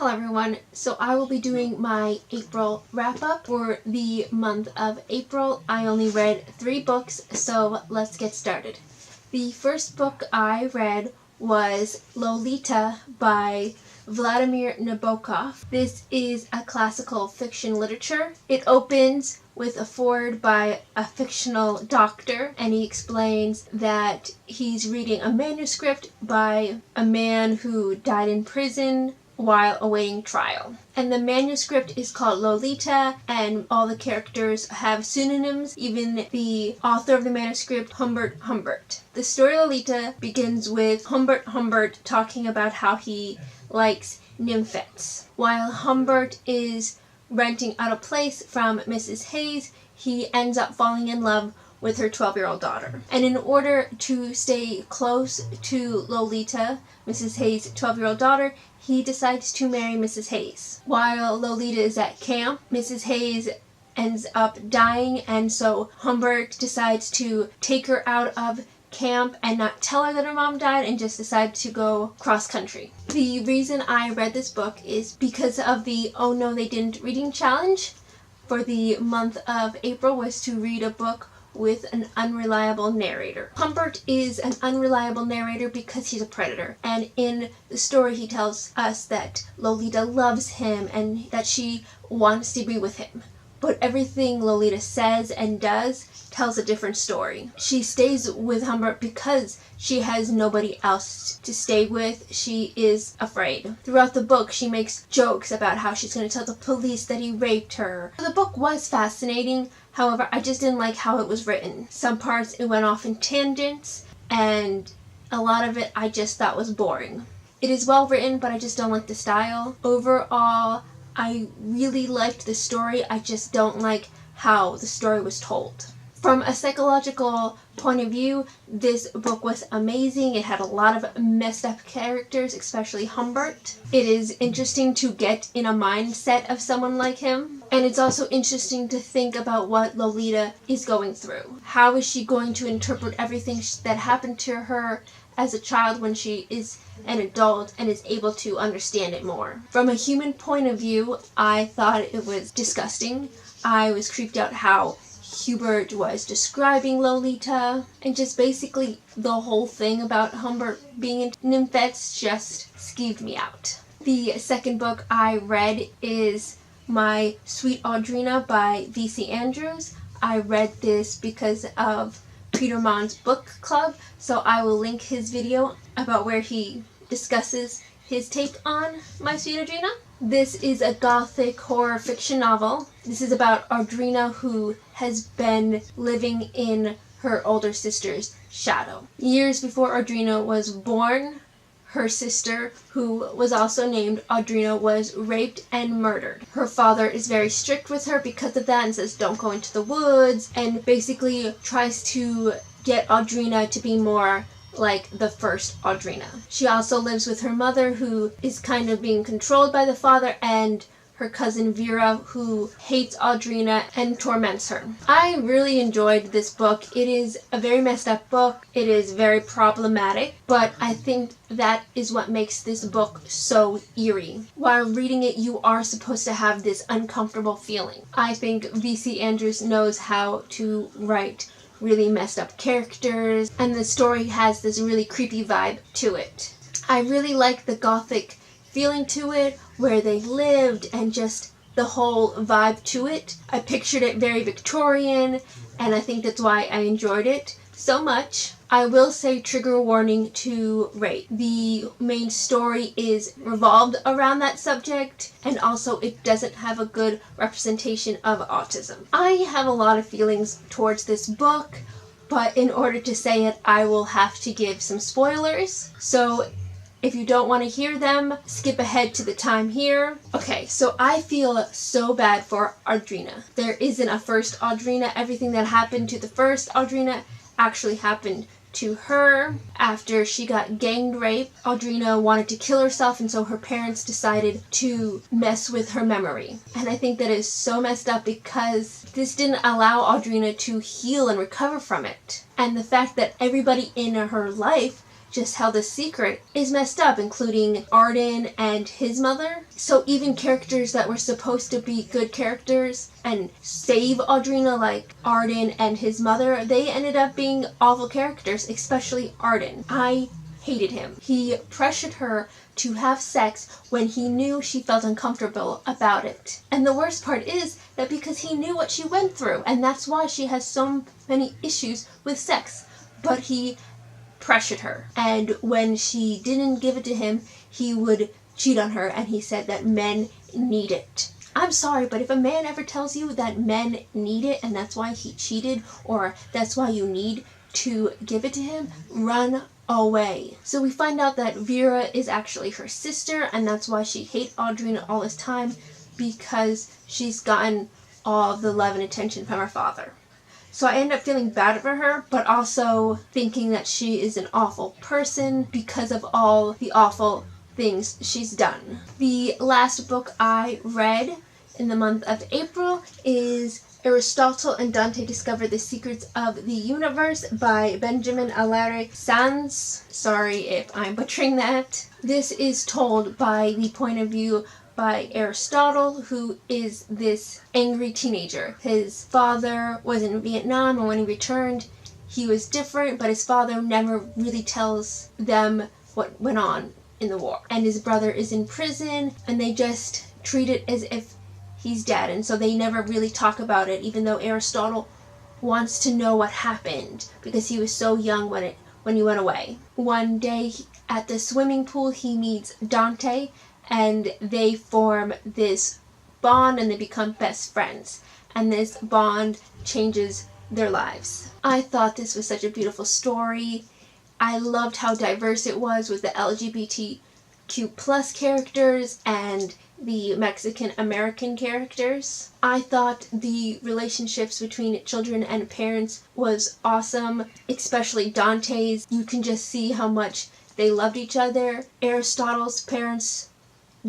Hello everyone, so I will be doing my April wrap-up for the month of April. I only read 3 books, so let's get started. The first book I read was Lolita by Vladimir Nabokov. This is a classical fiction literature. It opens with a foreword by a fictional doctor, and he explains that he's reading a manuscript by a man who died in prison while awaiting trial. And the manuscript is called Lolita, and all the characters have pseudonyms, even the author of the manuscript, Humbert. The story Lolita begins with Humbert talking about how he likes nymphets. While Humbert is renting out a place from Mrs. Hayes, he ends up falling in love with her 12-year-old daughter. And in order to stay close to Lolita, Mrs. Hayes' 12-year-old daughter, he decides to marry Mrs. Hayes. While Lolita is at camp, Mrs. Hayes ends up dying, and so Humbert decides to take her out of camp and not tell her that her mom died and just decide to go cross country. The reason I read this book is because of the Oh No They Didn't reading challenge for the month of April was to read a book with an unreliable narrator. Humbert is an unreliable narrator because he's a predator, and in the story he tells us that Lolita loves him and that she wants to be with him. But everything Lolita says and does tells a different story. She stays with Humbert because she has nobody else to stay with. She is afraid. Throughout the book, she makes jokes about how she's going to tell the police that he raped her. The book was fascinating. However, I just didn't like how it was written. Some parts it went off in tangents, and a lot of it I just thought was boring. It is well written, but I just don't like the style. Overall, I really liked the story. I just don't like how the story was told. From a psychological point of view, this book was amazing. It had a lot of messed up characters, especially Humbert. It is interesting to get in a mindset of someone like him. And it's also interesting to think about what Lolita is going through. How is she going to interpret everything that happened to her as a child when she is an adult and is able to understand it more? From a human point of view, I thought it was disgusting. I was creeped out how Hubert was describing Lolita, and just basically the whole thing about Humbert being into nymphets just skeeved me out. The second book I read is my Sweet Audrina by V.C. Andrews. I read this because of Peter Mon's book club, so I will link his video about where he discusses his take on my Sweet Audrina. This is a gothic horror fiction novel. This is about Audrina, who has been living in her older sister's shadow. Years before Audrina was born, her sister, who was also named Audrina, was raped and murdered. Her father is very strict with her because of that and says don't go into the woods, and basically tries to get Audrina to be more like the first Audrina. She also lives with her mother, who is kind of being controlled by the father, and her cousin Vera, who hates Audrina and torments her. I really enjoyed this book. It is a very messed up book. It is very problematic, but I think that is what makes this book so eerie. While reading it, you are supposed to have this uncomfortable feeling. I think V.C. Andrews knows how to write really messed up characters, and the story has this really creepy vibe to it. I really like the gothic feeling to it, where they lived, and just the whole vibe to it. I pictured it very Victorian, and I think that's why I enjoyed it so much. I will say trigger warning to rape. The main story is revolved around that subject, and also it doesn't have a good representation of autism. I have a lot of feelings towards this book, but in order to say it, I will have to give some spoilers. So if you don't want to hear them, skip ahead to the time here. Okay, so I feel so bad for Audrina. There isn't a first Audrina. Everything that happened to the first Audrina actually happened to her. After she got gang raped, Audrina wanted to kill herself, and so her parents decided to mess with her memory. And I think that is so messed up because this didn't allow Audrina to heal and recover from it. And the fact that everybody in her life just held a secret is messed up, including Arden and his mother. So even characters that were supposed to be good characters and save Audrina, like Arden and his mother, they ended up being awful characters, especially Arden. I hated him. He pressured her to have sex when he knew she felt uncomfortable about it. And the worst part is that because he knew what she went through, and that's why she has so many issues with sex. But he pressured her, and when she didn't give it to him, he would cheat on her, and he said that men need it. I'm sorry, but if a man ever tells you that men need it and that's why he cheated, or that's why you need to give it to him, run away. So we find out that Vera is actually her sister, and that's why she hates Audrina all this time, because she's gotten all the love and attention from her father. So I end up feeling bad for her, but also thinking that she is an awful person because of all the awful things she's done. The last book I read in the month of April is Aristotle and Dante Discover the Secrets of the Universe by Benjamin Alare Sanz. Sorry if I'm butchering that. This is told by the point of view by Aristotle, who is this angry teenager. His father was in Vietnam, and when he returned, he was different, but his father never really tells them what went on in the war. And his brother is in prison, and they just treat it as if he's dead, and so they never really talk about it, even though Aristotle wants to know what happened because he was so young when he went away. One day at the swimming pool, he meets Dante, and they form this bond and they become best friends, and this bond changes their lives. I thought this was such a beautiful story. I loved how diverse it was with the LGBTQ plus characters and the Mexican American characters. I thought the relationships between children and parents was awesome, especially Dante's. You can just see how much they loved each other. Aristotle's parents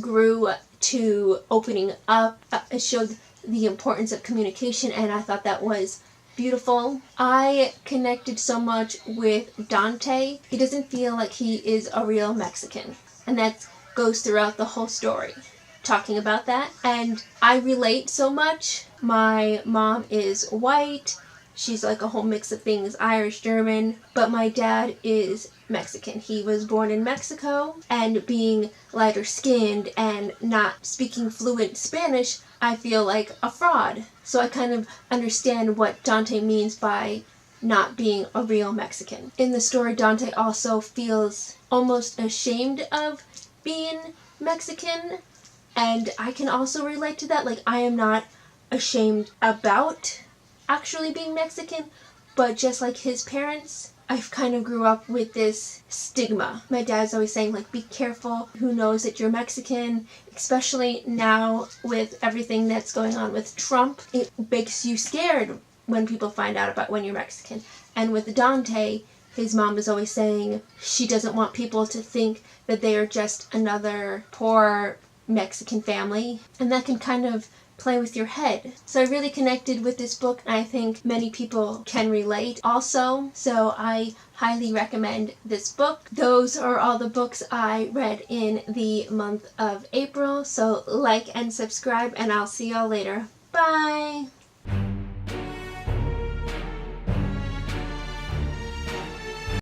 grew to opening up. It showed the importance of communication, and I thought that was beautiful. I connected so much with Dante. He doesn't feel like he is a real Mexican, and that goes throughout the whole story, talking about that. And I relate so much. My mom is white. She's like a whole mix of things, Irish, German, but my dad is Mexican. He was born in Mexico, and being lighter skinned and not speaking fluent Spanish, I feel like a fraud. So I kind of understand what Dante means by not being a real Mexican. In the story, Dante also feels almost ashamed of being Mexican, and I can also relate to that. Like, I am not ashamed about actually being Mexican, but just like his parents, I've kind of grew up with this stigma. My dad's always saying, like, be careful who knows that you're Mexican, especially now with everything that's going on with Trump. It makes you scared when people find out about when you're Mexican. And with Dante, his mom is always saying she doesn't want people to think that they are just another poor Mexican family, and that can kind of play with your head. So I really connected with this book, and I think many people can relate also. So I highly recommend this book. Those are all the books I read in the month of April. So like and subscribe, and I'll see y'all later. Bye!